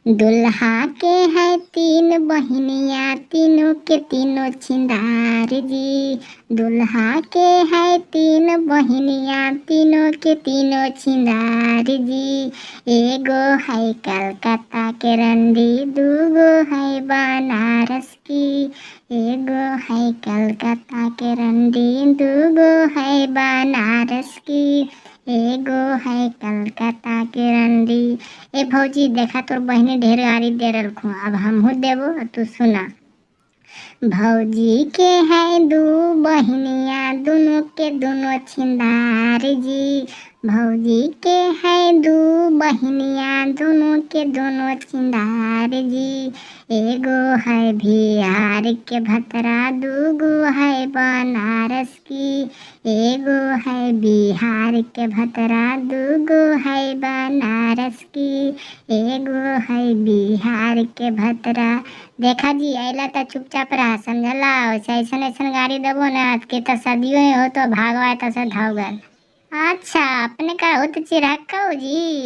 दुल्हा के है तीन बहिनिया, तीनों के तीनों छिंदार जी। दुल्हा के है तीन बहिनिया, तीनों के तीनों छिंदार जी। एगो है कलकत्ता के रंडी, दूगो है बनारस की। एगो है कलकत्ता के रंडी, दूगो है बनारस की। एगो है कलकत्ता के रंडी। ए भौजी देखा तोर बहने ढेर गाड़ी दे रखू, अब हमहू देबो तू सुना। भौजी के है दू बहनिया, दोनों के दोनों छिंदार जी। भौजी के है दू बहनिया, दोनों के दोनों छिंदार जी। एगो है बिहार के भतरा, दूगो है बनारस की। एगो है बिहार के भतरा, दूगो है बनारस की। एगो है बिहार के भतरा। देखा जी अला तो चुपचाप रहा, समझला। वैसे ऐसा ऐसा गाड़ी देबो ना के तो सदियों हो तो भागवा तो से धाव गल। अच्छा अपने का हो तो चिराग का हो जी।